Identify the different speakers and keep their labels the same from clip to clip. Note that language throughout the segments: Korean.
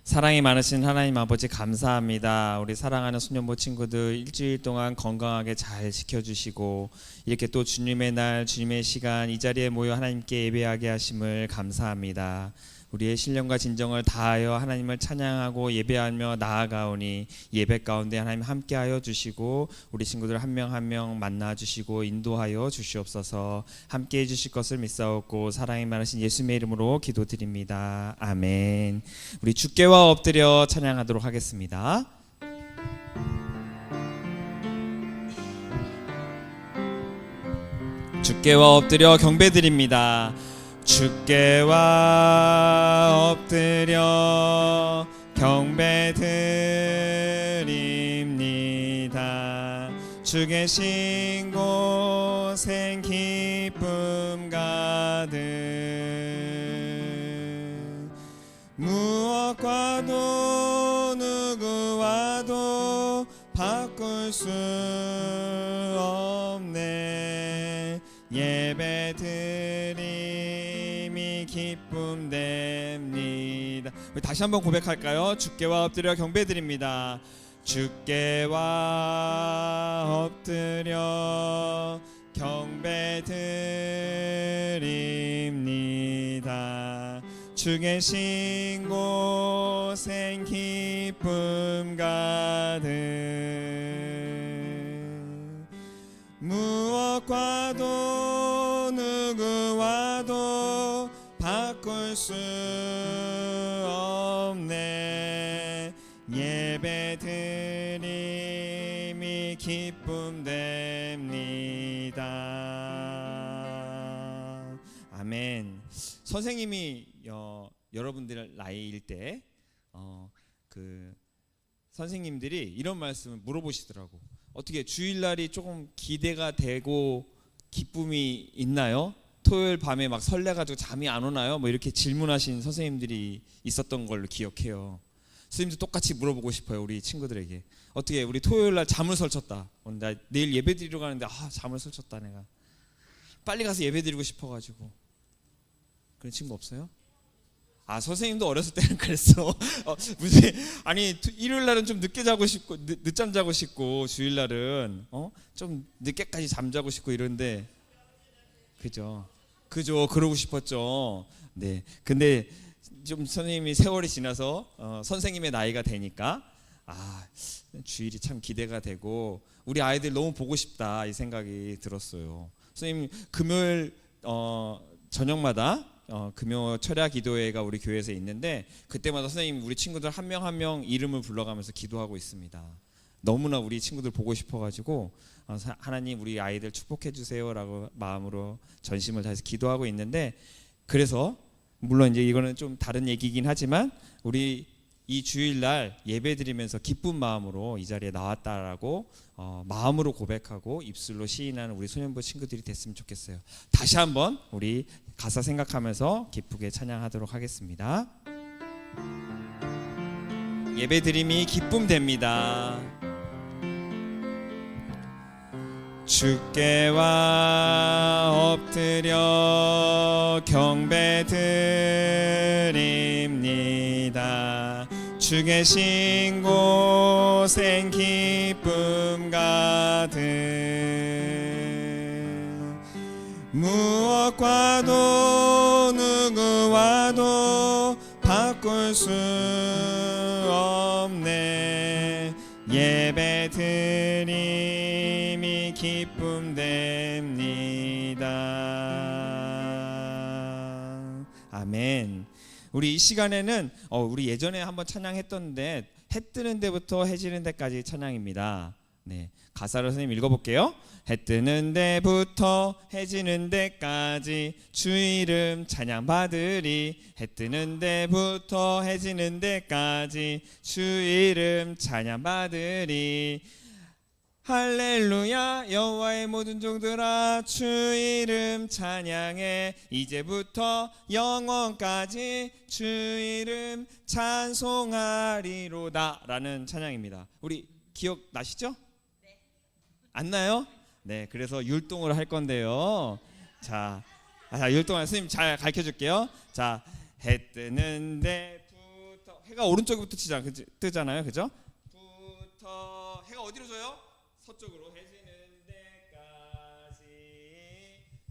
Speaker 1: 사랑이 많으신 하나님 아버지 감사합니다. 우리 사랑하는 소년부 친구들 일주일 동안 건강하게 잘 지켜주시고 이렇게 또 주님의 날 주님의 시간 이 자리에 모여 하나님께 예배하게 하심을 감사합니다. 우리의 신령과 진정을 다하여 하나님을 찬양하고 예배하며 나아가오니 예배 가운데 하나님 함께하여 주시고 우리 친구들 한 명 한 명 만나 주시고 인도하여 주시옵소서. 함께해 주실 것을 믿사옵고 사랑이 많으신 예수님의 이름으로 기도드립니다. 아멘. 우리 주께와 엎드려 찬양하도록 하겠습니다. 주께와 엎드려 경배드립니다. 주께와 엎드려 경배드립니다. 주 계신 곳엔 기쁨 가득 무엇과도 누구와도 바꿀 수 없네. 예배드림이 기쁨 됩니다. 다시 한번 고백할까요? 주께와 엎드려 경배드립니다. 주께와 엎드려 경배드립니다. 주 계신 곳엔 기쁨 가득 무엇과도 누구와도 바꿀 수 없네. 예배드림이 기쁨 됩니다. 아멘. 선생님이 여러분들 나이일 때 선생님들이 이런 말씀을 물어보시더라고. 어떻게 주일날이 조금 기대가 되고 기쁨이 있나요? 토요일 밤에 막 설레가지고 잠이 안 오나요? 뭐 이렇게 질문하신 선생님들이 있었던 걸로 기억해요. 선생님도 똑같이 물어보고 싶어요. 우리 친구들에게. 어떻게 우리 토요일날 잠을 설쳤다. 나 내일 예배 드리러 가는데 잠을 설쳤다 내가. 빨리 가서 예배 드리고 싶어가지고. 그런 친구 없어요? 선생님도 어렸을 때는 그랬어. 일요일 날은 좀 늦게 자고 싶고 늦잠 자고 싶고 주일날은 좀 늦게까지 잠자고 싶고 이런데 그죠 그러고 싶었죠. 네. 근데 좀 선생님이 세월이 지나서 선생님의 나이가 되니까 주일이 참 기대가 되고 우리 아이들 너무 보고 싶다 이 생각이 들었어요. 선생님 금요일 저녁마다 금요 철야 기도회가 우리 교회에서 있는데 그때마다 선생님 우리 친구들 한 명 한 명 이름을 불러가면서 기도하고 있습니다. 너무나 우리 친구들 보고 싶어가지고 하나님 우리 아이들 축복해 주세요라고 마음으로 전심을 다해서 기도하고 있는데 그래서 물론 이제 이거는 좀 다른 얘기긴 하지만 우리 이 주일날 예배드리면서 기쁜 마음으로 이 자리에 나왔다라고 마음으로 고백하고 입술로 시인하는 우리 소년부 친구들이 됐으면 좋겠어요. 다시 한번 우리 가사 생각하면서 기쁘게 찬양하도록 하겠습니다. 예배드림이 기쁨 됩니다. 주께와 엎드려 경배드립니다. 주 계신 곳엔 기쁨 가득 무엇과도 누구와도 바꿀 수 없네. 예배드림이 기쁨 됩니다. 아멘. 우리 이 시간에는 우리 예전에 한번 찬양했던데 해 뜨는 데부터 해 지는 데까지 찬양입니다. 네, 가사를 선생님 읽어볼게요. 해 뜨는 데부터 해 지는 데까지 주 이름 찬양 받으리. 해 뜨는 데부터 해 지는 데까지 주 이름 찬양 받으리. 할렐루야 여호와의 모든 종들아 주 이름 찬양해. 이제부터 영원까지 주 이름 찬송하리로다 라는 찬양입니다. 우리 기억나시죠? 네. 안 나요? 네, 그래서 율동을 할 건데요. 자, 율동을 선생님 잘 가르쳐 줄게요. 자, 해 뜨는 데부터 해가 오른쪽부터 뜨잖아요, 그죠? 부터 해가 어디로 져요? 서쪽으로. 해 지는 데까지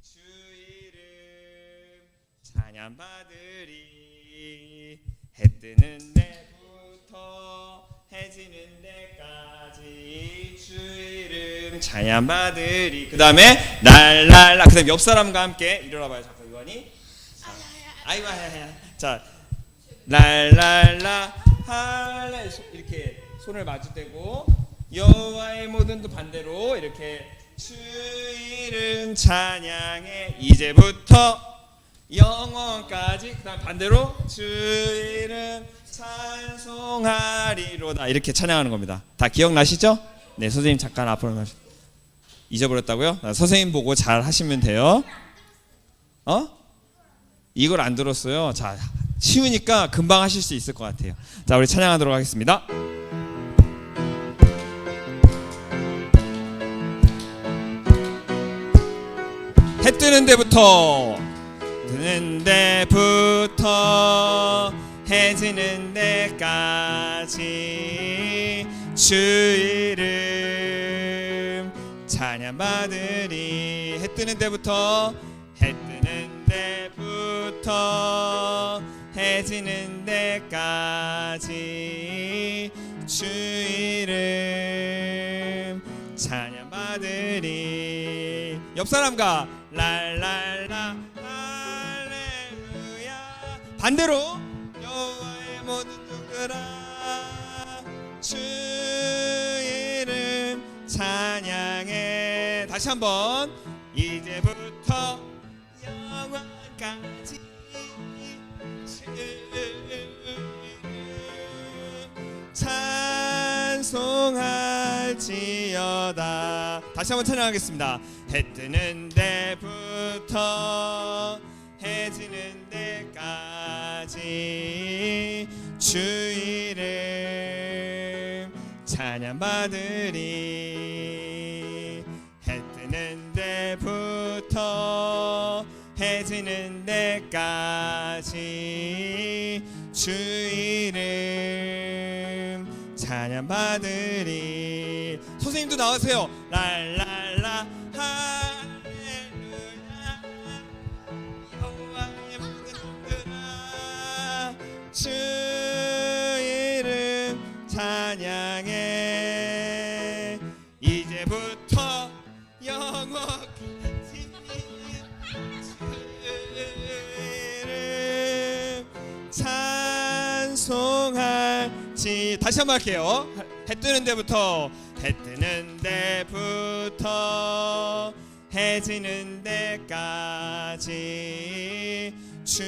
Speaker 1: 주 이름 찬양 받으리. 해 뜨는 데부터 해 지는 데까지 주 이름 찬양 받으리. 그 다음에 랄랄라. 그 다음에 옆 사람과 함께 일어나봐요. 잠깐 이완이. 아이고 자 랄랄라 할래 이렇게 손을 마주대고 여호와의 모든 또 반대로 이렇게 주 이름 찬양해 이제부터 영원까지. 그다음 반대로 주 이름 찬송하리로다. 이렇게 찬양하는 겁니다. 다 기억나시죠? 네, 선생님 잠깐 앞으로 나오시죠. 잊어버렸다고요? 선생님 보고 잘 하시면 돼요. 이걸 안 들었어요. 자, 쉬우니까 금방 하실 수 있을 것 같아요. 자, 우리 찬양하도록 하겠습니다. 해 뜨는 데부터 해 지는 데까지 주 이름 찬양 받으리. 해 뜨는 데부터 해 지는 데까지 주 이름 찬양 받으리. 옆 사람과 랄랄라 할렐루야. 반대로 여호와의 모든 종들아 주 이름 찬양해. 다시 한번 이제부터 영원까지 찬송할지어다. 다시 한번 찬양하겠습니다. 해 뜨는 데부터 해 지는 데까지 주 이름 찬양 받으리. 해 뜨는 데부터 해 지는 데까지 주 이름 찬양 받으리. 선생님도 나오세요. 랄랄라 할렐루야 여호와의 모든 종들아 주 이름 찬양해 이제부터 영원까지 찬송할지. 다시 한번 할게요. 해 뜨는 데부터 해 지는 데까지 주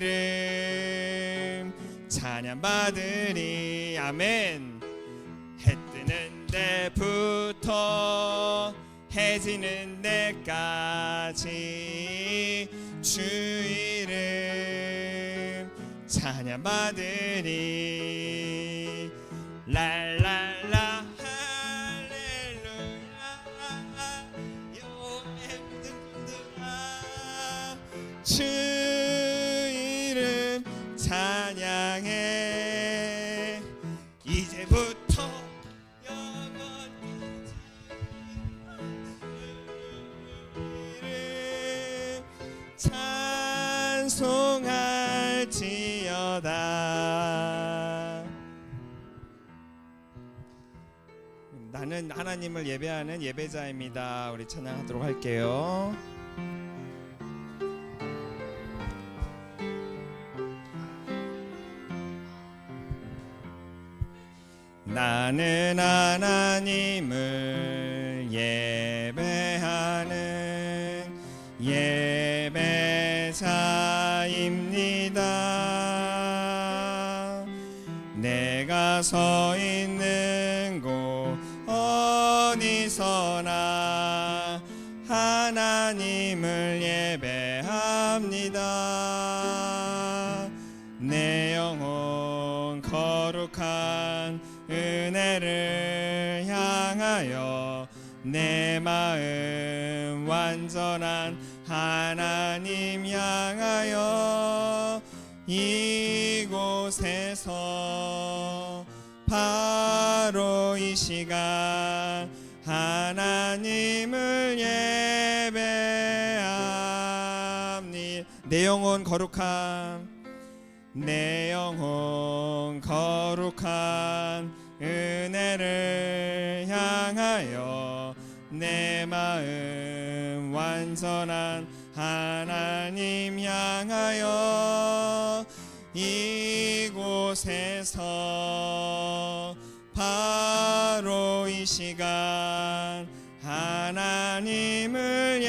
Speaker 1: 이름 찬양 받으리. 아멘. 해 뜨는 데부터 해 지는 데까지 주 이름 찬양 받으리. 랄랄라 할렐루야 여호와의 모든 종들아 주 이름 찬양해 이제부터 영원까지 주 이름 찬송할지어다. 나는 하나님을 예배하는 예배자입니다. 우리 찬양하도록 할게요. 나는 하나님을 예배하는 예배자입니다. 내가 서 있는 곳 어디서나 하나님을 예배합니다. 내 영혼 거룩한 은혜를 향하여 내 마음 완전한 하나님 향하여 이곳에서 바로 이 시간 하나님을 예배합니다. 내 영혼 거룩한 내 영혼 거룩한 은혜를 향하여 내 마음 완전한 하나님 향하여 이곳에서 바로 이 시간 하나님을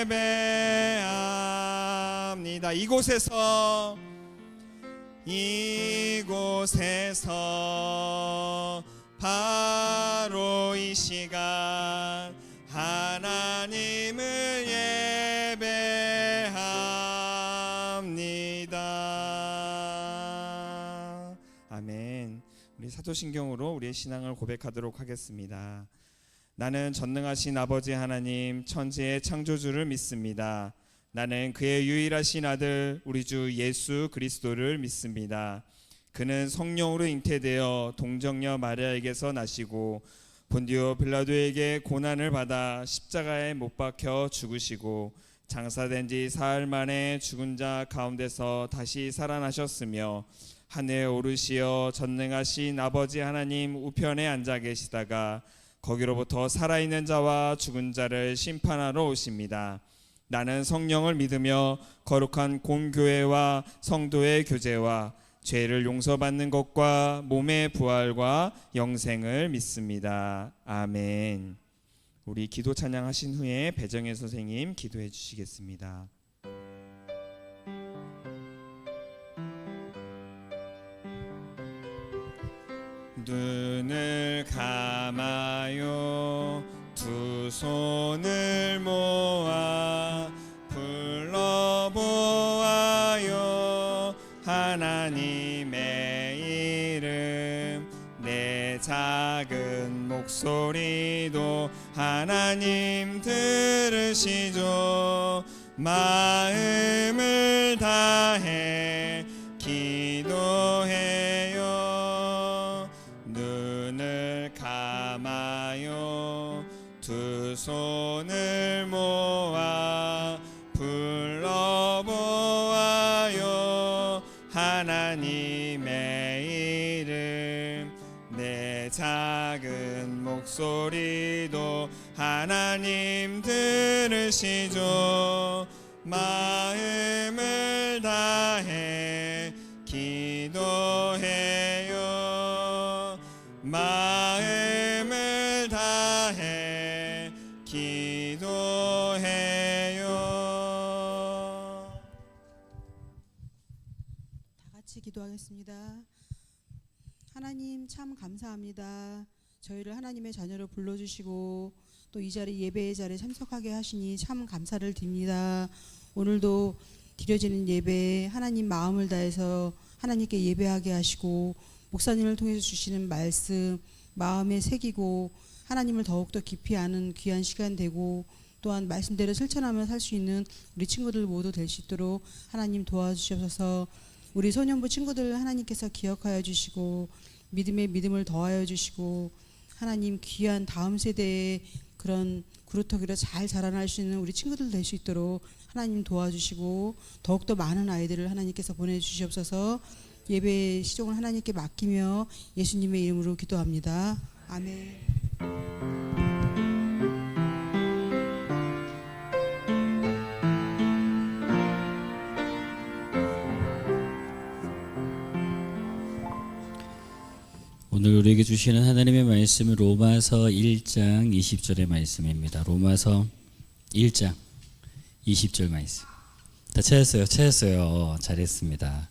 Speaker 1: 예배합니다. 이곳에서 바로 이 시간 하나님을 예배합니다. 아멘. 우리 사도신경으로 우리의 신앙을 고백하도록 하겠습니다. 나는 전능하신 아버지 하나님 천지의 창조주를 믿습니다. 나는 그의 유일하신 아들 우리 주 예수 그리스도를 믿습니다. 그는 성령으로 잉태되어 동정녀 마리아에게서 나시고 본디오 빌라도에게 고난을 받아 십자가에 못 박혀 죽으시고 장사된 지 사흘 만에 죽은 자 가운데서 다시 살아나셨으며 하늘에 오르시어 전능하신 아버지 하나님 우편에 앉아 계시다가 거기로부터 살아있는 자와 죽은 자를 심판하러 오십니다. 나는 성령을 믿으며 거룩한 공교회와 성도의 교제와 죄를 용서받는 것과 몸의 부활과 영생을 믿습니다. 아멘. 우리 기도 찬양하신 후에 배정혜 선생님 기도해 주시겠습니다. 눈을 감아요 두 손을 모아 불러보아요 하나님의 이름 내 작은 목소리도 하나님 들으시죠 마음을 다해 기도해요 눈을 감아요 두 손을 모아 불러보아요 하나님의 이름 내 작은 목소리도 하나님 들으시죠 마음을 다해 기도해요 마음을 다해 기도해요.
Speaker 2: 다 같이 기도하겠습니다. 하나님 참 감사합니다. 저희를 하나님의 자녀로 불러주시고 또 이 자리 예배의 자리에 참석하게 하시니 참 감사를 드립니다. 오늘도 드려지는 예배에 하나님 마음을 다해서 하나님께 예배하게 하시고 목사님을 통해서 주시는 말씀 마음에 새기고 하나님을 더욱더 깊이 아는 귀한 시간 되고 또한 말씀대로 실천하며 살 수 있는 우리 친구들 모두 될 수 있도록 하나님 도와주셔서 우리 소년부 친구들 하나님께서 기억하여 주시고 믿음에 믿음을 더하여 주시고 하나님 귀한 다음 세대의 그런 그루터기로 잘 자라날 수 있는 우리 친구들 될 수 있도록 하나님 도와주시고 더욱더 많은 아이들을 하나님께서 보내주시옵소서. 예배 시종을 하나님께 맡기며 예수님의 이름으로 기도합니다. 아멘.
Speaker 3: 오늘 우리에게 주시는 하나님의 말씀은 로마서 1장 20절의 말씀입니다. 로마서 1장 20절 말씀. 다 찾았어요. 잘했습니다.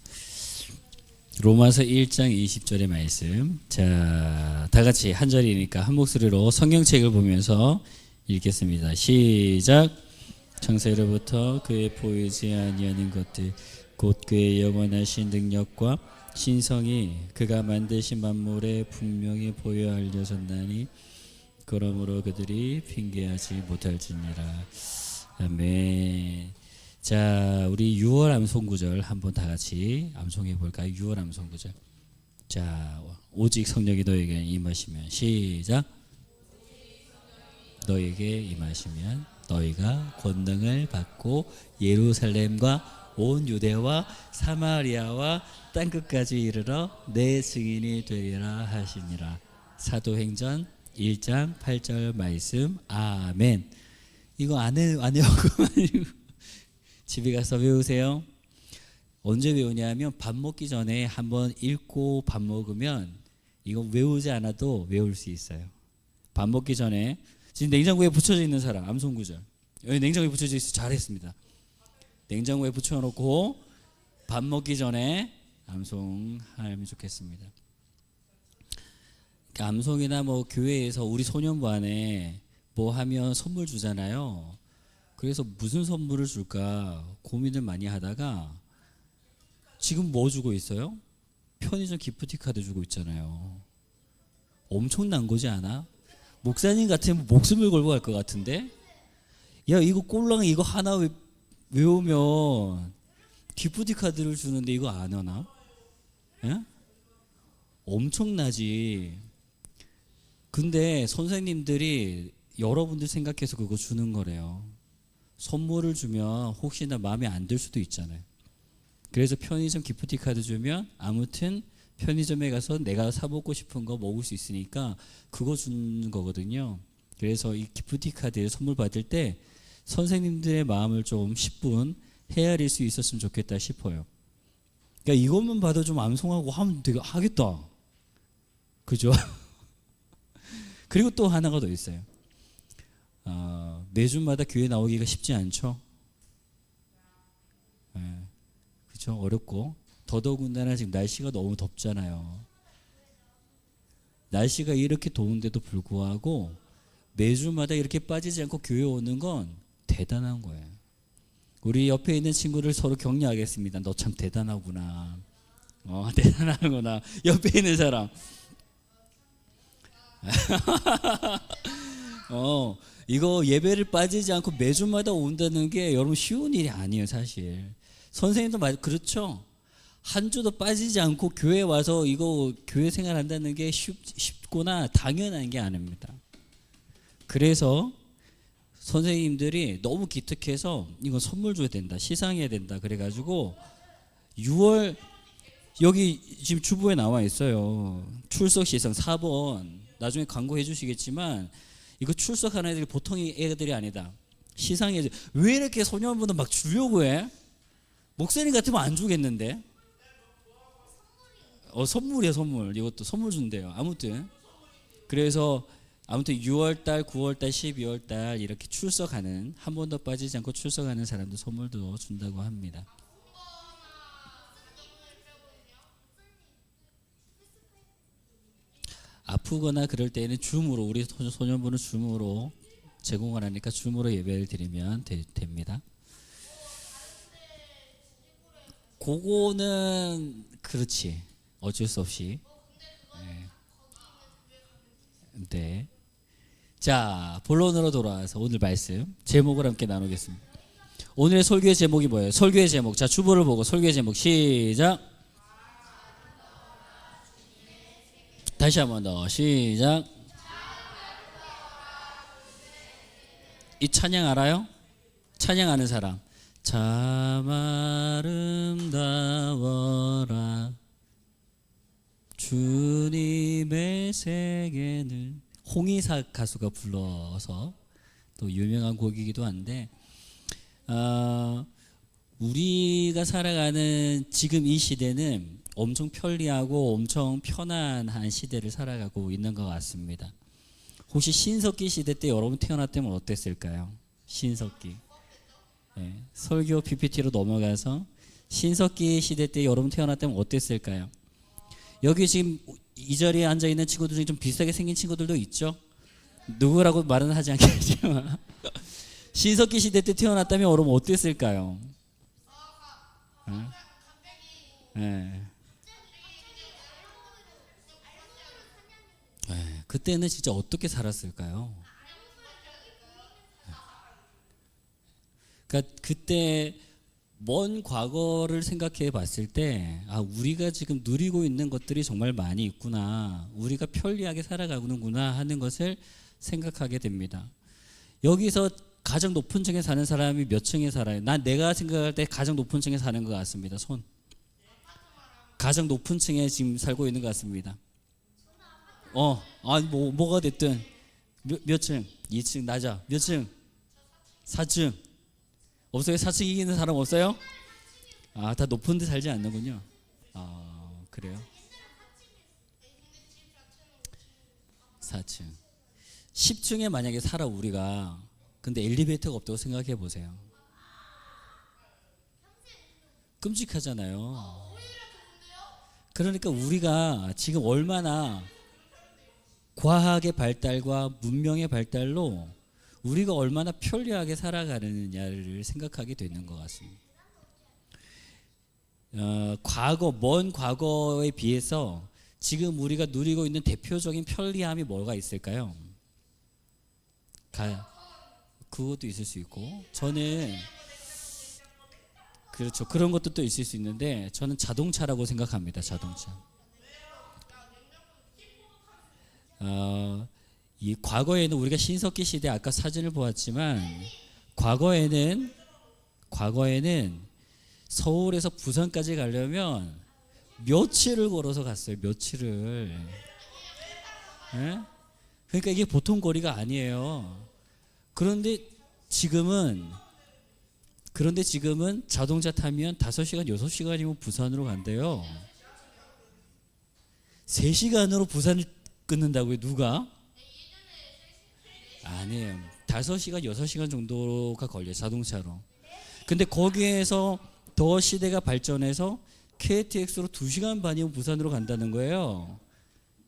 Speaker 3: 로마서 1장 20절의 말씀. 자, 다 같이 한 절이니까 한 목소리로 성경책을 보면서 읽겠습니다. 시작. 창세로부터 그의 보이지 아니하는 것들 곧 그의 영원하신 능력과 신성이 그가 만드신 만물에 분명히 보여 알려졌나니 그러므로 그들이 핑계하지 못할지니라. 아멘. 자, 우리 6월 암송 구절 한번 다 같이 암송해 볼까요? 6월 암송 구절. 자, 오직 성령이 너에게 임하시면 시작. 너에게 임하시면 너희가 권능을 받고 예루살렘과 온 유대와 사마리아와 땅 끝까지 이르러 내 증인이 되리라 하시니라. 사도행전 1장 8절 말씀. 아멘. 이거 안 외우고 집에 가서 외우세요. 언제 외우냐면 밥 먹기 전에 한번 읽고 밥 먹으면 이거 외우지 않아도 외울 수 있어요. 밥 먹기 전에 지금 냉장고에 붙여져 있는 사람 암송 구절. 여기 냉장고에 붙여져 있어. 잘했습니다. 냉장고에 붙여놓고 밥 먹기 전에 암송하면 좋겠습니다. 암송이나 뭐 교회에서 우리 소년부 안에 뭐 하면 선물 주잖아요. 그래서 무슨 선물을 줄까 고민을 많이 하다가 지금 뭐 주고 있어요? 편의점 기프티 카드 주고 있잖아요. 엄청난 거지 않아? 목사님 같으면 목숨을 걸고 갈 것 같은데? 야, 이거 꼴랑 이거 하나 외우면 기프티 카드를 주는데 이거 안 하나? 예? 엄청나지. 근데 선생님들이 여러분들 생각해서 그거 주는 거래요. 선물을 주면 혹시나 마음에 안 들 수도 있잖아요. 그래서 편의점 기프티 카드 주면 아무튼 편의점에 가서 내가 사 먹고 싶은 거 먹을 수 있으니까 그거 주는 거거든요. 그래서 이 기프티 카드 선물 받을 때 선생님들의 마음을 좀 10분 헤아릴 수 있었으면 좋겠다 싶어요. 그러니까 이것만 봐도 좀 암송하고 하면 되게 하겠다. 그죠? 그리고 또 하나가 더 있어요. 매주마다 교회 나오기가 쉽지 않죠. 그죠? 어렵고 더더군다나 지금 날씨가 너무 덥잖아요. 날씨가 이렇게 더운데도 불구하고 매주마다 이렇게 빠지지 않고 교회 오는 건 대단한 거예요. 우리 옆에 있는 친구를 서로 격려하겠습니다. 너 참 대단하구나. 대단하구나. 옆에 있는 사람. 이거 예배를 빠지지 않고 매주마다 온다는 게 여러분 쉬운 일이 아니에요, 사실. 선생님도 그렇죠. 한 주도 빠지지 않고 교회 와서 이거 교회 생활한다는 게 쉽거나 당연한 게 아닙니다. 그래서 선생님들이 너무 기특해서 이거 선물 줘야 된다, 시상해야 된다 그래가지고 6월 여기 지금 주부에 나와 있어요. 출석 시상 4번 나중에 광고해 주시겠지만 이거 출석하는 애들이 보통 애들이 아니다. 시상해. 왜 이렇게 소년부는 막 주려고 해? 목사님 같으면 안 주겠는데. 선물이야, 선물. 이것도 선물 준대요. 아무튼 그래서 6월달, 9월달, 12월달 이렇게 출석하는 한 번도 빠지지 않고 출석하는 사람들 선물도 준다고 합니다. 아프거나 그럴 때는 줌으로 우리 소년부는 줌으로 제공을 하니까 줌으로 예배를 드리면 됩니다. 그거는 그렇지. 어쩔 수 없이. 네. 자, 본론으로 돌아와서 오늘 말씀 제목을 함께 나누겠습니다. 오늘의 설교의 제목이 뭐예요? 설교의 제목. 자, 주보를 보고 설교의 제목 시작. 다시 한 번 더 시작. 이 찬양 알아요? 찬양 아는 사람. 참 아름다워라 주님의 세계는. 홍이삭 가수가 불러서 또 유명한 곡이기도 한데 우리가 살아가는 지금 이 시대는 엄청 편리하고 엄청 편안한 시대를 살아가고 있는 것 같습니다. 혹시 신석기 시대 때 여러분 태어났다면 어땠을까요? 신석기. 설교 PPT로 넘어가서 신석기 시대 때 여러분 태어났다면 어땠을까요? 여기 지금 이 자리에 앉아 있는 친구들 중에 좀 비슷하게 생긴 친구들도 있죠. 누구라고 말은 하지 않겠지만 신석기 시대 때 태어났다면 여러분 어땠을까요? 그때는 진짜 어떻게 살았을까요? 그러니까 그때 먼 과거를 생각해 봤을 때, 우리가 지금 누리고 있는 것들이 정말 많이 있구나. 우리가 편리하게 살아가는구나 하는 것을 생각하게 됩니다. 여기서 가장 높은 층에 사는 사람이 몇 층에 살아요? 내가 생각할 때 가장 높은 층에 사는 것 같습니다. 손. 가장 높은 층에 지금 살고 있는 것 같습니다. 뭐가 됐든 몇 층? 2층 낮아. 몇 층? 4층. 없어요? 4층 이기는 사람 없어요? 다 높은 데 살지 않는군요. 그래요? 4층. 10층에 만약에 살아 우리가. 근데 엘리베이터가 없다고 생각해 보세요. 끔찍하잖아요. 그러니까 우리가 지금 얼마나 과학의 발달과 문명의 발달로 우리가 얼마나 편리하게 살아가느냐를 생각하게 되는 것 같습니다. 먼 과거에 비해서 지금 우리가 누리고 있는 대표적인 편리함이 뭐가 있을까요? 그것도 있을 수 있고, 저는 그렇죠. 그런 것도 또 있을 수 있는데 저는 자동차라고 생각합니다. 자동차. 이 과거에는 우리가 신석기 시대 아까 사진을 보았지만 과거에는 서울에서 부산까지 가려면 며칠을 걸어서 갔어요. 며칠을. 예? 그러니까 이게 보통 거리가 아니에요. 그런데 지금은 자동차 타면 5시간, 6시간이면 부산으로 간대요. 3시간으로 부산을 끊는다고요? 누가? 아니에요. 5시간, 6시간 정도가 걸려요. 자동차로. 근데 거기에서 더 시대가 발전해서 KTX로 2시간 반이면 부산으로 간다는 거예요.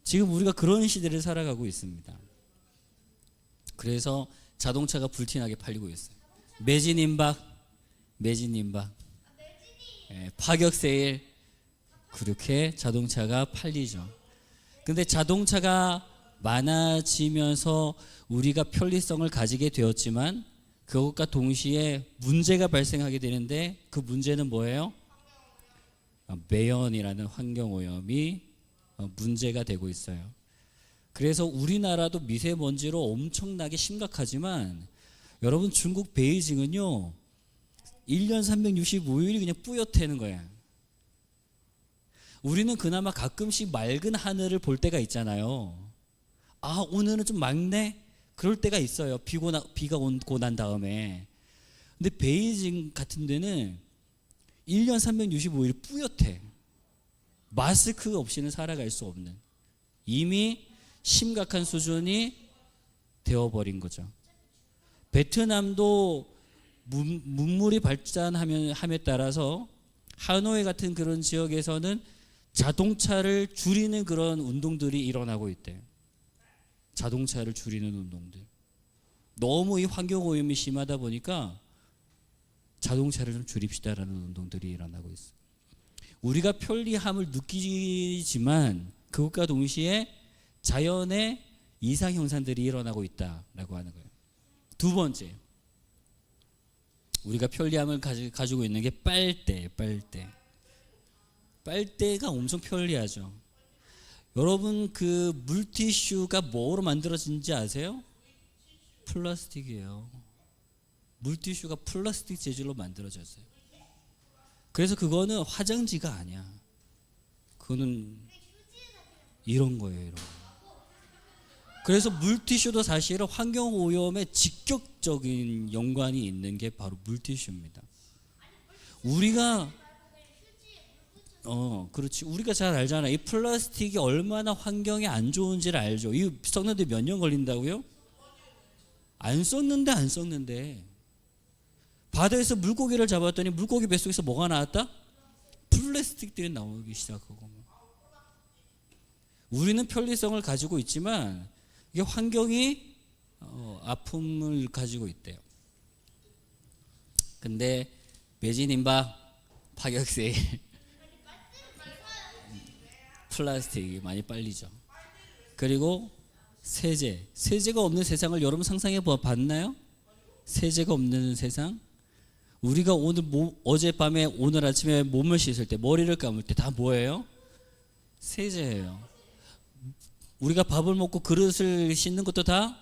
Speaker 3: 지금 우리가 그런 시대를 살아가고 있습니다. 그래서 자동차가 불티나게 팔리고 있어요. 매진임박, 파격 세일, 그렇게 자동차가 팔리죠. 근데 자동차가 많아지면서 우리가 편리성을 가지게 되었지만 그것과 동시에 문제가 발생하게 되는데 그 문제는 뭐예요? 매연이라는 환경오염이 문제가 되고 있어요. 그래서 우리나라도 미세먼지로 엄청나게 심각하지만 여러분 중국 베이징은요 1년 365일이 그냥 뿌옇다는 거야. 우리는 그나마 가끔씩 맑은 하늘을 볼 때가 있잖아요. 오늘은 좀 맑네? 그럴 때가 있어요. 비가 오고 난 다음에. 근데 베이징 같은 데는 1년 365일 뿌옇대. 마스크 없이는 살아갈 수 없는 이미 심각한 수준이 되어버린 거죠. 베트남도 문물이 발전함에 따라서 하노이 같은 그런 지역에서는 자동차를 줄이는 그런 운동들이 일어나고 있대요. 자동차를 줄이는 운동들. 너무 이 환경오염이 심하다 보니까 자동차를 좀 줄입시다라는 운동들이 일어나고 있어요. 우리가 편리함을 느끼지만 그것과 동시에 자연의 이상현상들이 일어나고 있다라고 하는 거예요. 두 번째, 우리가 편리함을 가지고 있는 게 빨대가 엄청 편리하죠. 여러분 그 물티슈가 뭐로 만들어진지 아세요? 플라스틱이에요. 물티슈가 플라스틱 재질로 만들어졌어요. 그래서 그거는 화장지가 아니야. 그거는 이런 거예요. 이런 거. 그래서 물티슈도 사실은 환경오염에 직접적인 연관이 있는 게 바로 물티슈입니다. 우리가 그렇지. 우리가 잘 알잖아. 이 플라스틱이 얼마나 환경에 안 좋은지를 알죠. 이 썩는데 몇 년 걸린다고요? 안 썩는데. 바다에서 물고기를 잡았더니 물고기 뱃속에서 뭐가 나왔다? 플라스틱들이 나오기 시작하고. 우리는 편리성을 가지고 있지만 이게 환경이 아픔을 가지고 있대요. 근데 매진임박, 파격세일, 플라스틱이 많이 빨리죠. 그리고 세제가 없는 세상을 여러분 상상해 봤나요? 세제가 없는 세상? 우리가 어젯밤에 오늘 아침에 몸을 씻을 때, 머리를 감을 때 다 뭐예요? 세제예요. 우리가 밥을 먹고 그릇을 씻는 것도 다.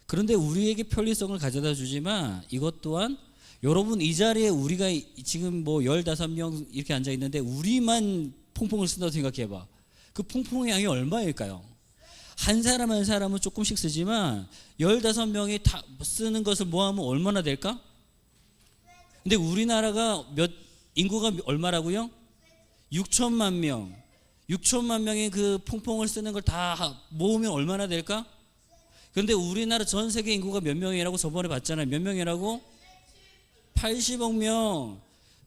Speaker 3: 그런데 우리에게 편리성을 가져다 주지만 이것 또한, 여러분 이 자리에 우리가 지금 뭐 15명 이렇게 앉아 있는데 우리만 퐁퐁을 쓴다고 생각해 봐. 그 퐁퐁의 양이 얼마일까요? 한 사람 한 사람은 조금씩 쓰지만 15명이 다 쓰는 것을 모아면 얼마나 될까? 근데 우리나라가 인구가 얼마라고요? 6천만 명. 6천만 명이 그 퐁퐁을 쓰는 걸 다 모으면 얼마나 될까? 그런데 우리나라 전 세계 인구가 몇 명이라고 저번에 봤잖아요. 몇 명이라고? 80억 명.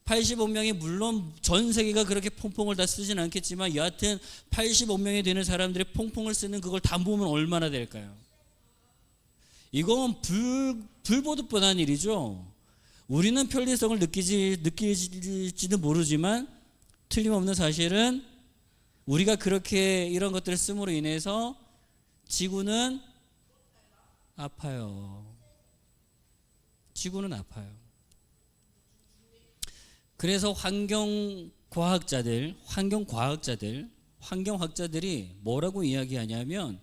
Speaker 3: 80억 명이 물론 전 세계가 그렇게 퐁퐁을 다 쓰진 않겠지만 여하튼 80억 명이 되는 사람들이 퐁퐁을 쓰는 그걸 다 모으면 얼마나 될까요? 이건 불보듯 뻔한 일이죠. 우리는 편리성을 느낄지도 모르지만 틀림없는 사실은 우리가 그렇게 이런 것들을 씀으로 인해서 지구는 아파요. 지구는 아파요. 그래서 환경학자들이 뭐라고 이야기하냐면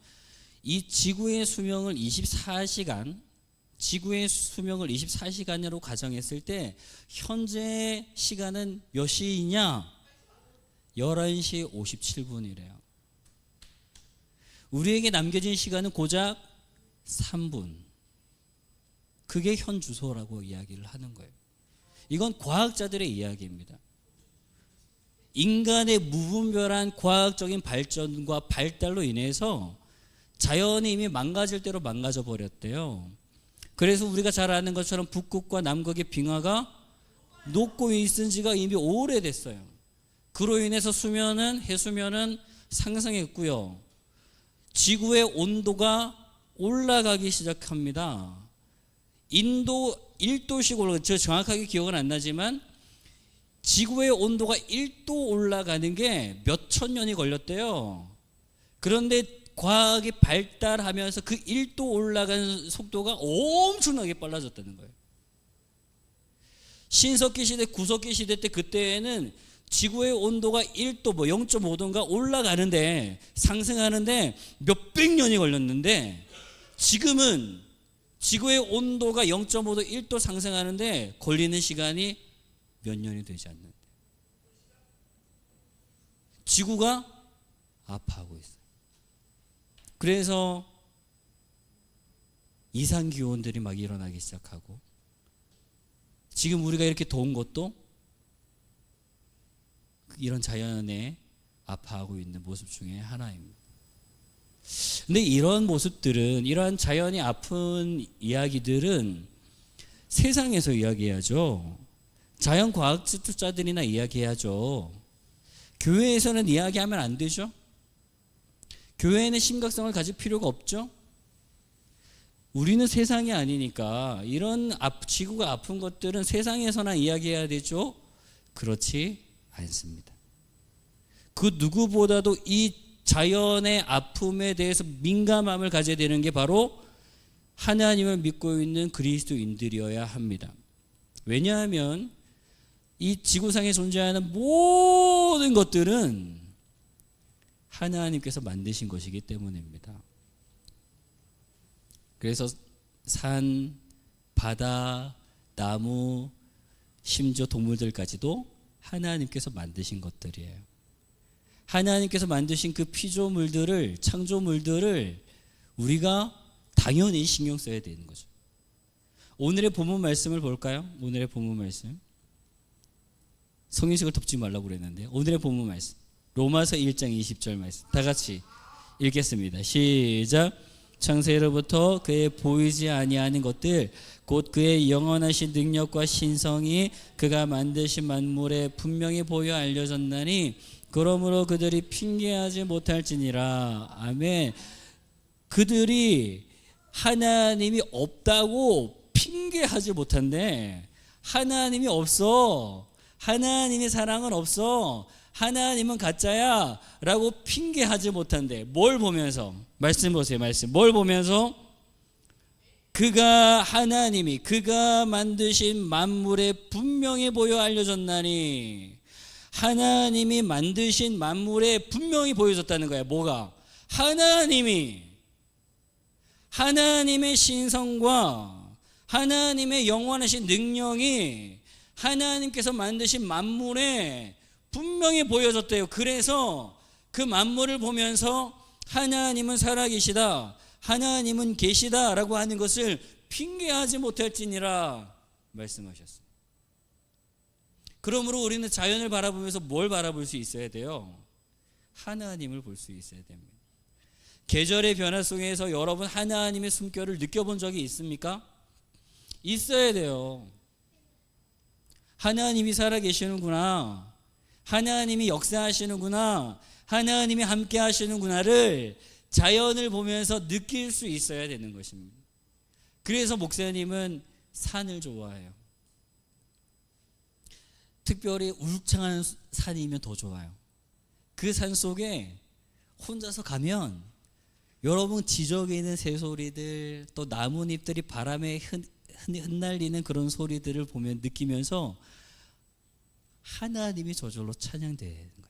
Speaker 3: 이 지구의 수명을 24시간으로 가정했을 때 현재 시간은 몇 시이냐? 11시 57분이래요. 우리에게 남겨진 시간은 고작 3분. 그게 현 주소라고 이야기를 하는 거예요. 이건 과학자들의 이야기입니다. 인간의 무분별한 과학적인 발전과 발달로 인해서 자연이 이미 망가질 대로 망가져 버렸대요. 그래서 우리가 잘 아는 것처럼 북극과 남극의 빙하가 녹고 있은 지가 이미 오래됐어요. 그로 인해서 해수면은 상승했고요. 지구의 온도가 올라가기 시작합니다. 인도 1도씩 올라가, 저 정확하게 기억은 안 나지만 지구의 온도가 1도 올라가는 게 몇천 년이 걸렸대요. 그런데 과학이 발달하면서 그 1도 올라가는 속도가 엄청나게 빨라졌다는 거예요. 신석기 시대, 구석기 시대 때 그때에는 지구의 온도가 1도, 0.5도인가 올라가는데, 상승하는데 몇백 년이 걸렸는데 지금은 지구의 온도가 0.5도, 1도 상승하는데 걸리는 시간이 몇 년이 되지 않는데 지구가 아파하고 있어요. 그래서 이상기온들이 막 일어나기 시작하고, 지금 우리가 이렇게 더운 것도 이런 자연에 아파하고 있는 모습 중에 하나입니다. 근데 이런 모습들은, 이러한 자연이 아픈 이야기들은 세상에서 이야기해야죠. 자연과학자들이나 이야기해야죠. 교회에서는 이야기하면 안 되죠. 교회에는 심각성을 가질 필요가 없죠. 우리는 세상이 아니니까 이런 지구가 아픈 것들은 세상에서나 이야기해야 되죠. 그렇지 않습니다. 그 누구보다도 이 자연의 아픔에 대해서 민감함을 가져야 되는 게 바로 하나님을 믿고 있는 그리스도인들이어야 합니다. 왜냐하면 이 지구상에 존재하는 모든 것들은 하나님께서 만드신 것이기 때문입니다. 그래서 산, 바다, 나무, 심지어 동물들까지도 하나님께서 만드신 것들이에요. 하나님께서 만드신 그 피조물들을, 창조물들을 우리가 당연히 신경 써야 되는 거죠. 오늘의 본문 말씀을 볼까요? 오늘의 본문 말씀. 성인식을 덮지 말라고 그랬는데 오늘의 본문 말씀. 로마서 1장 20절 말씀. 다 같이 읽겠습니다. 시작. 창세로부터 그의 보이지 아니하는 것들 곧 그의 영원하신 능력과 신성이 그가 만드신 만물에 분명히 보여 알려졌나니 그러므로 그들이 핑계하지 못할지니라. 아멘. 그들이 하나님이 없다고 핑계하지 못한대. 하나님이 없어. 하나님의 사랑은 없어. 하나님은 가짜야 라고 핑계하지 못한대. 뭘 보면서? 말씀 보세요. 말씀. 뭘 보면서? 그가 하나님이 그가 만드신 만물에 분명히 보여 알려졌나니. 하나님이 만드신 만물에 분명히 보여졌다는 거야. 뭐가? 하나님의 신성과 하나님의 영원하신 능력이 하나님께서 만드신 만물에 분명히 보여졌대요. 그래서 그 만물을 보면서 하나님은 살아계시다, 하나님은 계시다라고 하는 것을 핑계하지 못할지니라 말씀하셨어요. 그러므로 우리는 자연을 바라보면서 뭘 바라볼 수 있어야 돼요? 하나님을 볼 수 있어야 됩니다. 계절의 변화 속에서 여러분 하나님의 숨결을 느껴본 적이 있습니까? 있어야 돼요. 하나님이 살아계시는구나, 하나님이 역사하시는구나, 하나님이 함께 하시는구나를 자연을 보면서 느낄 수 있어야 되는 것입니다. 그래서 목사님은 산을 좋아해요. 특별히 울창한 산이면 더 좋아요. 그 산 속에 혼자서 가면 여러분 지저귀는 새소리들, 또 나뭇잎들이 바람에 흩날리는 그런 소리들을 보면 느끼면서 하나님이 저절로 찬양되는 거예요.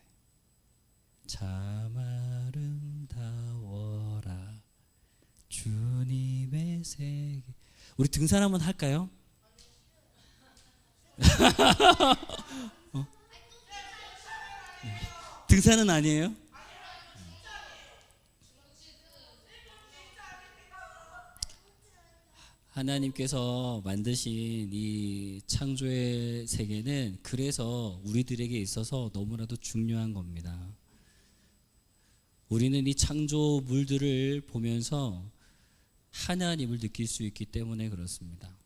Speaker 3: 참 아름다워라 주님의 세계. 우리 등산 한번 할까요? 등산은 아니에요? 하나님께서 만드신 이 창조의 세계는 그래서 우리들에게 있어서 너무나도 중요한 겁니다. 우리는 이 창조물들을 보면서 하나님을 느낄 수 있기 때문에 그렇습니다.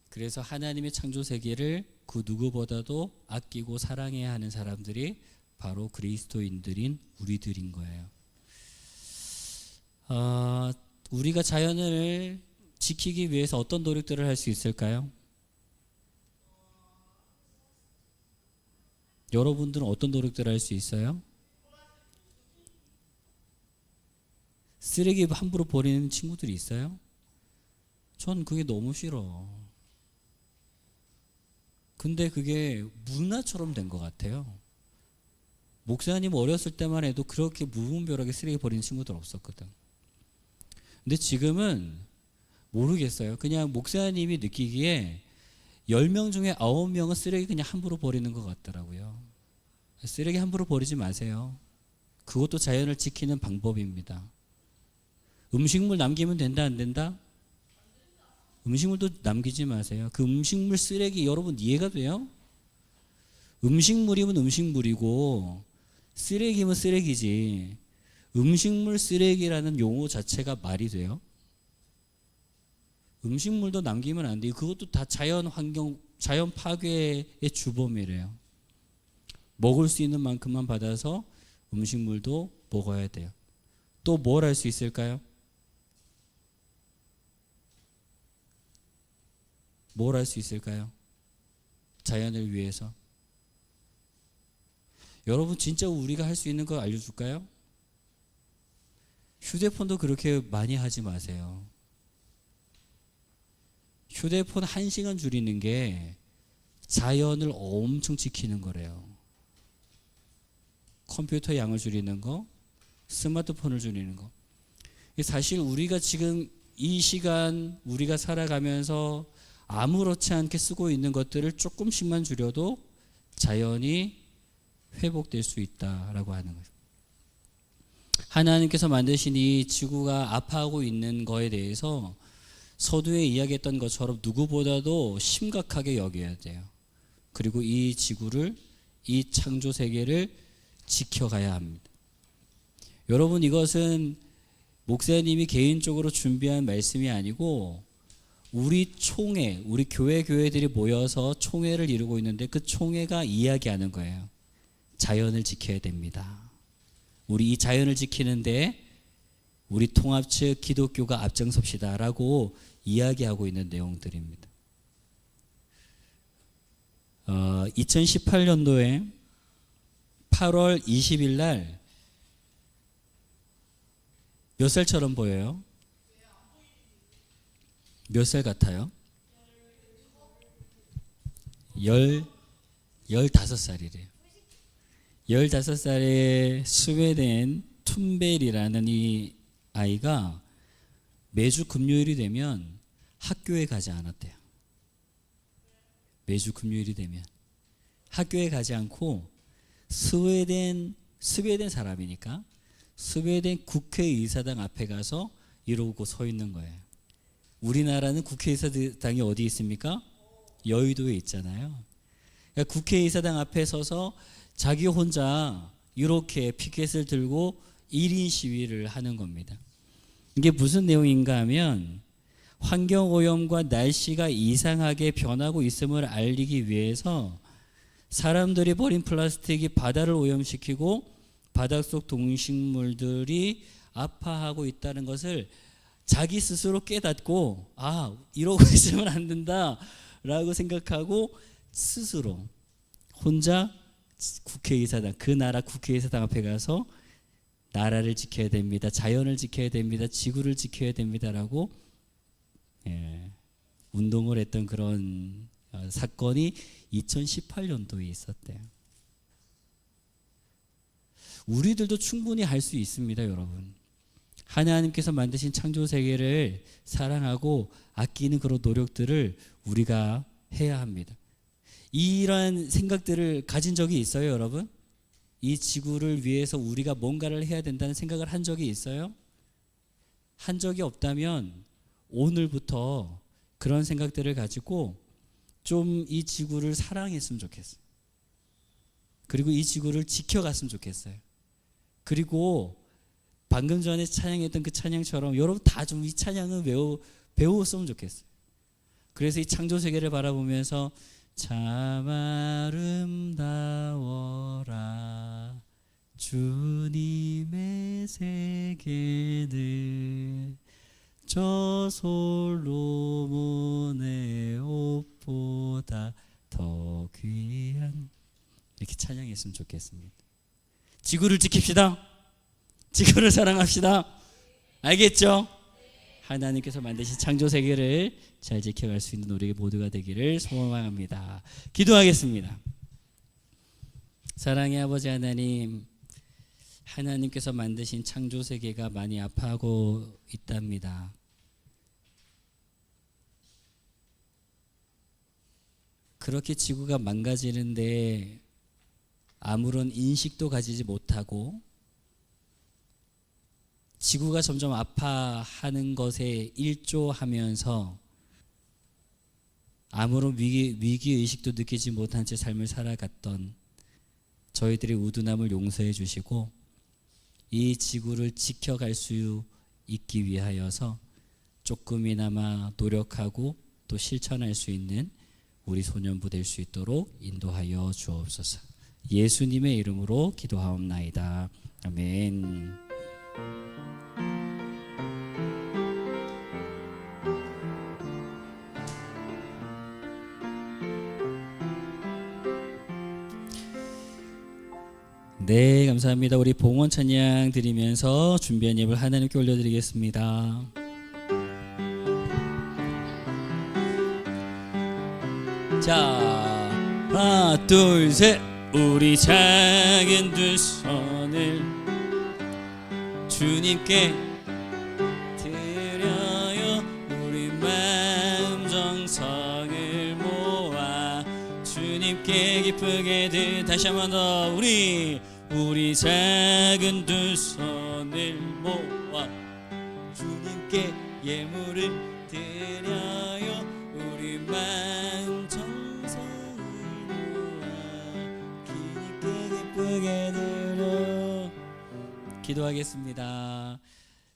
Speaker 3: 그래서 하나님의 창조 세계를 그 누구보다도 아끼고 사랑해야 하는 사람들이 바로 그리스도인들인 우리들인 거예요. 우리가 자연을 지키기 위해서 어떤 노력들을 할 수 있을까요? 여러분들은 어떤 노력들을 할 수 있어요? 쓰레기 함부로 버리는 친구들이 있어요? 전 그게 너무 싫어. 근데 그게 문화처럼 된 것 같아요. 목사님 어렸을 때만 해도 그렇게 무분별하게 쓰레기 버리는 친구들 없었거든. 근데 지금은 모르겠어요. 그냥 목사님이 느끼기에 10명 중에 9명은 쓰레기 그냥 함부로 버리는 것 같더라고요. 쓰레기 함부로 버리지 마세요. 그것도 자연을 지키는 방법입니다. 음식물 남기면 된다, 안 된다? 음식물도 남기지 마세요. 그 음식물 쓰레기 여러분 이해가 돼요? 음식물이면 음식물이고 쓰레기면 쓰레기지. 음식물 쓰레기라는 용어 자체가 말이 돼요? 음식물도 남기면 안 돼요. 그것도 다 자연 환경, 자연 파괴의 주범이래요. 먹을 수 있는 만큼만 받아서 음식물도 먹어야 돼요. 또 뭘 할 수 있을까요? 뭘 할 수 있을까요? 자연을 위해서. 여러분 진짜 우리가 할 수 있는 거 알려줄까요? 휴대폰도 그렇게 많이 하지 마세요. 휴대폰 1시간 줄이는 게 자연을 엄청 지키는 거래요. 컴퓨터 양을 줄이는 거, 스마트폰을 줄이는 거. 사실 우리가 지금 이 시간 우리가 살아가면서 아무렇지 않게 쓰고 있는 것들을 조금씩만 줄여도 자연이 회복될 수 있다라고 하는 거예요. 하나님께서 만드신 이 지구가 아파하고 있는 거에 대해서 서두에 이야기했던 것처럼 누구보다도 심각하게 여겨야 돼요. 그리고 이 지구를, 이 창조 세계를 지켜가야 합니다. 여러분 이것은 목사님이 개인적으로 준비한 말씀이 아니고 우리 총회, 우리 교회들이 모여서 총회를 이루고 있는데 그 총회가 이야기하는 거예요. 자연을 지켜야 됩니다. 우리 이 자연을 지키는데 우리 통합 측 기독교가 앞장섭시다라고 이야기하고 있는 내용들입니다. 2018년도에 8월 20일 날 몇 살처럼 보여요? 몇 살 같아요? 15살이래요. 15살의 스웨덴 툰벨이라는 이 아이가 매주 금요일이 되면 학교에 가지 않았대요. 매주 금요일이 되면 학교에 가지 않고 스웨덴 사람이니까 스웨덴 국회의사당 앞에 가서 이러고 서 있는 거예요. 우리나라는 국회의사당이 어디 있습니까? 여의도에 있잖아요. 그러니까 국회의사당 앞에 서서 자기 혼자 이렇게 피켓을 들고 1인 시위를 하는 겁니다. 이게 무슨 내용인가 하면 환경오염과 날씨가 이상하게 변하고 있음을 알리기 위해서 사람들이 버린 플라스틱이 바다를 오염시키고 바닷속 동식물들이 아파하고 있다는 것을 자기 스스로 깨닫고 이러고 있으면 안 된다라고 생각하고 스스로 혼자 국회의사당, 그 나라 국회의사당 앞에 가서 나라를 지켜야 됩니다. 자연을 지켜야 됩니다. 지구를 지켜야 됩니다라고 운동을 했던 그런 사건이 2018년도에 있었대요. 우리들도 충분히 할 수 있습니다, 여러분. 하나님께서 만드신 창조 세계를 사랑하고 아끼는 그런 노력들을 우리가 해야 합니다. 이러한 생각들을 가진 적이 있어요, 여러분? 이 지구를 위해서 우리가 뭔가를 해야 된다는 생각을 한 적이 있어요? 한 적이 없다면 오늘부터 그런 생각들을 가지고 좀 이 지구를 사랑했으면 좋겠어요. 그리고 이 지구를 지켜갔으면 좋겠어요. 그리고 방금 전에 찬양했던 그 찬양처럼 여러분 다 좀 이 찬양을 배웠으면 좋겠어요. 그래서 이 창조 세계를 바라보면서 참 아름다워라 주님의 세계는 저 솔로몬의 옷보다 더 귀한, 이렇게 찬양했으면 좋겠습니다. 지구를 지킵시다. 지구를 사랑합시다. 알겠죠? 하나님께서 만드신 창조 세계를 잘 지켜갈 수 있는 우리 모두가 되기를 소망합니다. 기도하겠습니다. 사랑의 아버지 하나님, 하나님께서 만드신 창조 세계가 많이 아파하고 있답니다. 그렇게 지구가 망가지는데 아무런 인식도 가지지 못하고 지구가 점점 아파하는 것에 일조하면서 아무런 위기의식도 느끼지 못한 채 삶을 살아갔던 저희들의 우둔함을 용서해 주시고 이 지구를 지켜갈 수 있기 위하여서 조금이나마 노력하고 또 실천할 수 있는 우리 소년부 될 수 있도록 인도하여 주옵소서. 예수님의 이름으로 기도하옵나이다. 아멘. 네, 감사합니다. 우리 봉헌 찬양 드리면서 준비한 예물 하나님께 올려드리겠습니다. 자, 하나, 둘, 셋. 우리 작은 두 손을 주님께 드려요. 우리 마음 정성을 모아 주님께 기쁘게 다시 한 번 더 우리 작은 두 손을 모아 주님께 예물을 드려요. 우리 마음 정성을 모아 주님께 기쁘게 드려. 기도하겠습니다.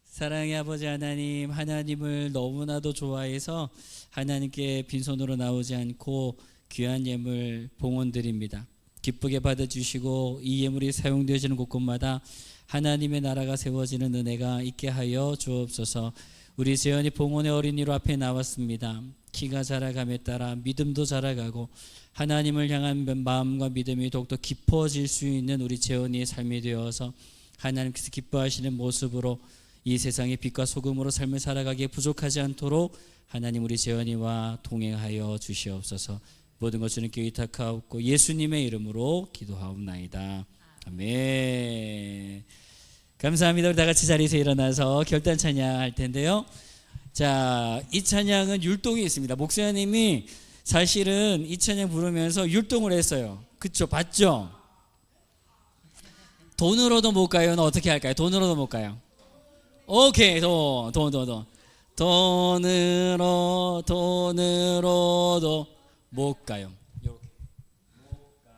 Speaker 3: 사랑의 아버지 하나님, 하나님을 너무나도 좋아해서 하나님께 빈손으로 나오지 않고 귀한 예물 봉헌 드립니다. 기쁘게 받아주시고 이 예물이 사용되어지는 곳곳마다 하나님의 나라가 세워지는 은혜가 있게 하여 주옵소서. 우리 재현이 봉헌의 어린이로 앞에 나왔습니다. 키가 자라감에 따라 믿음도 자라가고 하나님을 향한 마음과 믿음이 더욱더 깊어질 수 있는 우리 재현이의 삶이 되어서 하나님께서 기뻐하시는 모습으로 이 세상의 빛과 소금으로 삶을 살아가기에 부족하지 않도록 하나님 우리 재현이와 동행하여 주시옵소서. 모든 것 주님께 의탁하옵고 예수님의 이름으로 기도하옵나이다. 아멘. 감사합니다. 우리 다 같이 자리에서 일어나서 결단 찬양할 텐데요. 자, 이 찬양은 율동이 있습니다. 목사님이 사실은 이 찬양 부르면서 율동을 했어요. 그쵸? 봤죠? 돈으로도 못 가요? 어떻게 할까요? 돈으로도 못 가요? 오케이, 돈으로도 못 가요. 요렇게. 못 가요.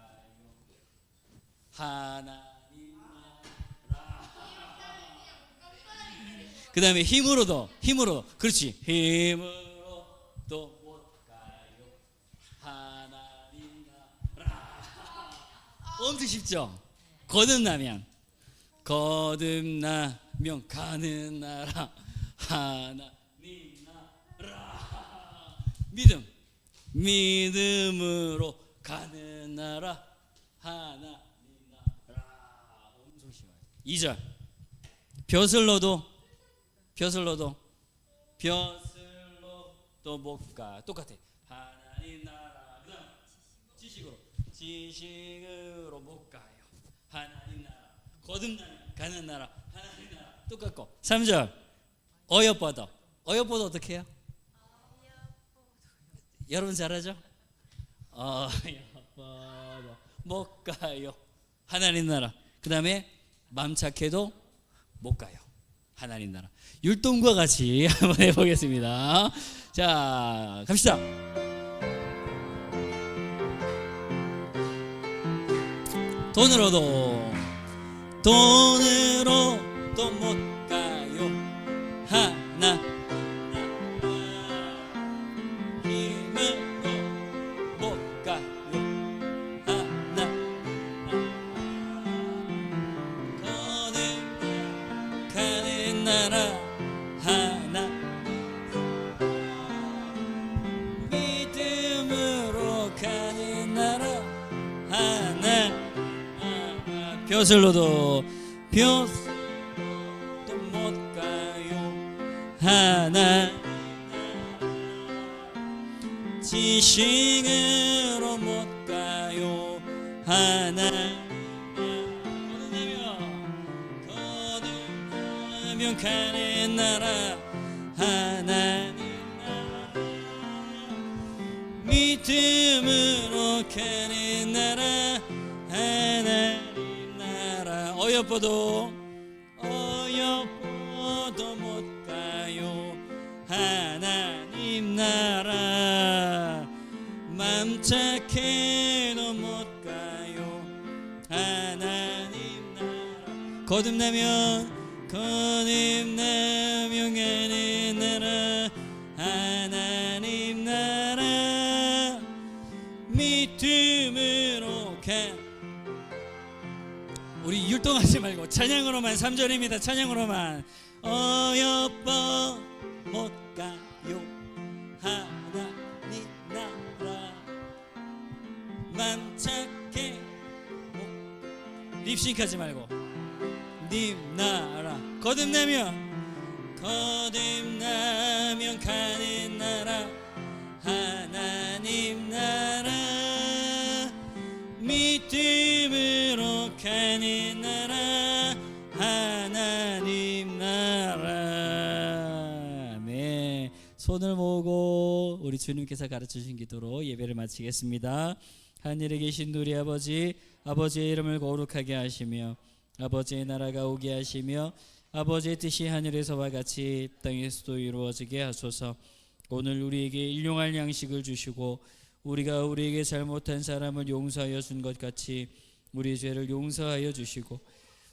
Speaker 3: 하나님 나라. 그 다음에 힘으로. 그렇지. 힘으로도 못 가요. 하나님 나라. 엄청 쉽죠? 거듭나면 가는 나라. 하나님 나라. 믿음으로 가는 나라. 하나님 나라. 엄청 쉬워요. 2절. 벼슬로도 못 가. 똑같아. 하나님 나라. 그다음 지식으로 못 가요. 하나님 나라. 거듭나면 가는 나라. 하나님 나라. 똑같고. 3절. 어여뻐도 어떻게 해요? 여러분 잘하죠? 어여뻐도 못 가요. 하나님 나라. 그 다음에 마음 착해도 못 가요. 하나님 나라. 율동과 같이 한번 해보겠습니다. 자, 갑시다. 돈으로도 못 가요. 하나 힘으로 못 가요. 하나 가는 나라. 하나 믿음으로 가는 나라. 하나 벼슬로도 못 가요. 하나 지식으로 못 가요. 하나 거듭나면 가는 나라. 하나님 나라 믿음으로 가는 나라. 하나님 나라. 어여뻐도 못 가요. 하나님 나라. 맘 착해도 못 가요. 하나님 나라. 거듭나면 가는 나라. 하나님 나라. 믿음으로 우리 율동하지 말고 찬양으로만. 3절입니다. 찬양으로만. 어여뻐 못 가요. 하나님 나라. 맘 착해 립싱크하지 말고 님 나라. 거듭나면 가는 나라. 하나님 나라. 믿음으로 가는 나라. 하나님 나라. 네, 손을 모으고 우리 주님께서 가르쳐주신 기도로 예배를 마치겠습니다. 하늘에 계신 우리 아버지, 아버지의 이름을 거룩하게 하시며 아버지의 나라가 오게 하시며 아버지의 뜻이 하늘에서와 같이 땅에서도 이루어지게 하소서. 오늘 우리에게 일용할 양식을 주시고 우리가 우리에게 잘못한 사람을 용서하여 준 것 같이 우리 죄를 용서하여 주시고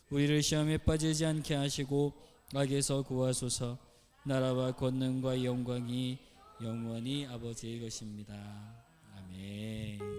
Speaker 3: 우리를 시험에 빠지지 않게 하시고 악에서 구하소서. 나라와 권능과 영광이 영원히 아버지의 것입니다. 아멘.